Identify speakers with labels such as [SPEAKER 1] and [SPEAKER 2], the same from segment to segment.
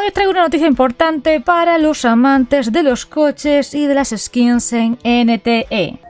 [SPEAKER 1] Hoy os traigo una noticia importante para los amantes de los coches y de las skins en NTE.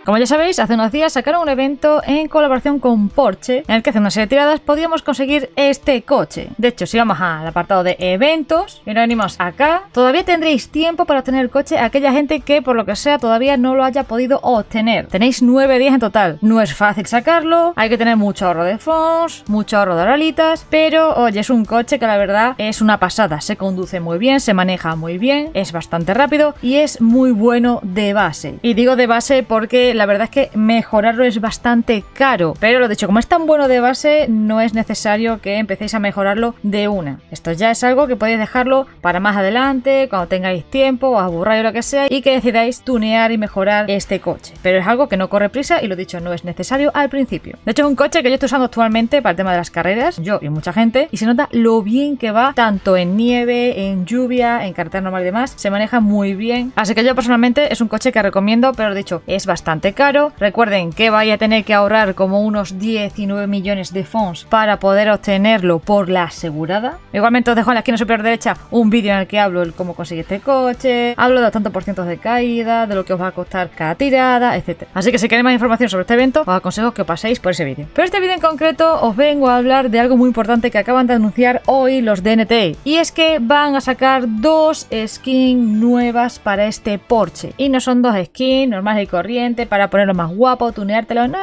[SPEAKER 1] Como ya sabéis, hace unos días sacaron un evento en colaboración con Porsche, en el que haciendo una serie de tiradas podíamos conseguir este coche. De hecho, si vamos al apartado de eventos y nos venimos acá, todavía tendréis tiempo para obtener el coche a aquella gente que por lo que sea todavía no lo haya podido obtener. Tenéis 9 días en total. No es fácil sacarlo, hay que tener mucho ahorro de fondos, mucho ahorro de horalitas, pero oye, es un coche que la verdad es una pasada. Se conduce muy bien, se maneja muy bien, es bastante rápido y es muy bueno de base. Y digo de base porque la verdad es que mejorarlo es bastante caro, pero lo dicho, como es tan bueno de base, no es necesario que empecéis a mejorarlo de una. Esto ya es algo que podéis dejarlo para más adelante, cuando tengáis tiempo o aburráis o lo que sea, y que decidáis tunear y mejorar este coche. Pero es algo que no corre prisa y lo dicho, no es necesario al principio. De hecho, es un coche que yo estoy usando actualmente para el tema de las carreras, yo y mucha gente, y se nota lo bien que va, tanto en nieve, en lluvia, en carretera normal y demás, se maneja muy bien. Así que yo personalmente es un coche que recomiendo, pero lo dicho, es bastante caro. Recuerden que vais a tener que ahorrar como unos 19 millones de fondos para poder obtenerlo por la asegurada. Igualmente os dejo en la esquina superior derecha un vídeo en el que hablo de cómo conseguir este coche, hablo de los tantos por cientos de caída, de lo que os va a costar cada tirada, etc. Así que si queréis más información sobre este evento, os aconsejo que paséis por ese vídeo. Pero este vídeo en concreto os vengo a hablar de algo muy importante que acaban de anunciar hoy los de NTE, y es que van a sacar 2 skins nuevas para este Porsche. Y no son 2 skins normales y corrientes para ponerlo más guapo, tuneártelo, no.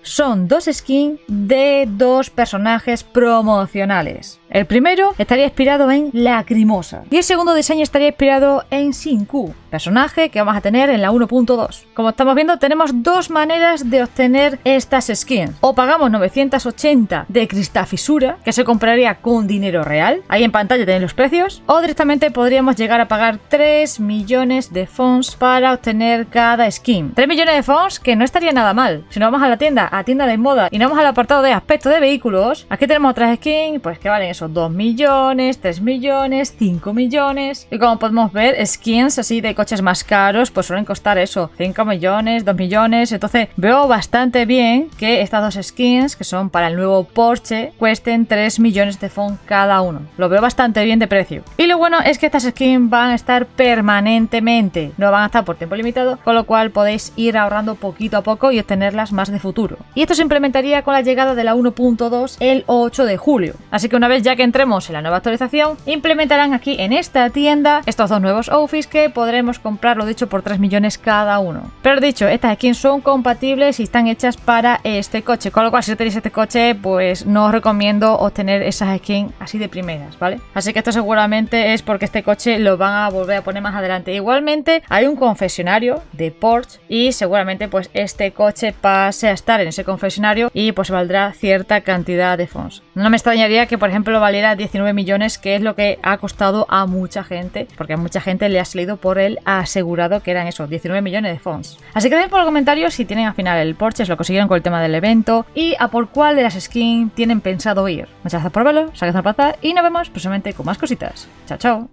[SPEAKER 1] Son 2 skins de 2 personajes promocionales. El primero estaría inspirado en Lacrimosa y el segundo diseño estaría inspirado en Xingqiu, personaje que vamos a tener en la 1.2. Como estamos viendo, tenemos 2 maneras de obtener estas skins. O pagamos 980 de Cristafisura, que se compraría con dinero real, ahí en pantalla tenéis los precios, o directamente podríamos llegar a pagar 3 millones de fondos para obtener cada skin. 3 millones de fondos que no estaría nada mal. Si nos vamos a la tienda de moda y nos vamos al apartado de aspecto de vehículos, aquí tenemos otras skins pues que valen esos 2 millones, 3 millones, 5 millones. Y como podemos ver, skins así de coches más caros pues suelen costar eso, 5 millones, 2 millones. Entonces veo bastante bien que estas 2 skins, que son para el nuevo Porsche, cuesten 3 millones de fondos cada uno. Lo veo bastante bien de precio. Y lo bueno es que estas skins van a estar permanentemente, no van a estar por tiempo limitado, con lo cual podéis ir ahorrando poquito a poco y obtenerlas más de futuro. Y esto se implementaría con la llegada de la 1.2 el 8 de julio. Así que una vez ya que entremos en la nueva actualización, implementarán aquí en esta tienda estos 2 nuevos outfits que podremos comprar, lo dicho, por 3 millones cada uno. Pero dicho, estas skins son compatibles y están hechas para este coche, con lo cual si tenéis este coche, pues no os recomiendo obtener esas skins así de primeras, ¿vale? Así que esto seguramente es porque este coche lo van a volver a poner más adelante. Igualmente hay un concesionario de Porsche y seguramente pues este coche pase a estar en ese concesionario y pues valdrá cierta cantidad de fondos. No me extrañaría que por ejemplo valiera 19 millones, que es lo que ha costado a mucha gente, porque a mucha gente le ha salido por el asegurado, que eran esos 19 millones de fondos. Así que dejen por los comentarios si tienen al final el Porsche, si lo consiguieron con el tema del evento y a por cuál de las skins tienen pensado ir. Muchas gracias por verlo, salgan a pasar y nos vemos próximamente con más cositas. Chao, chao.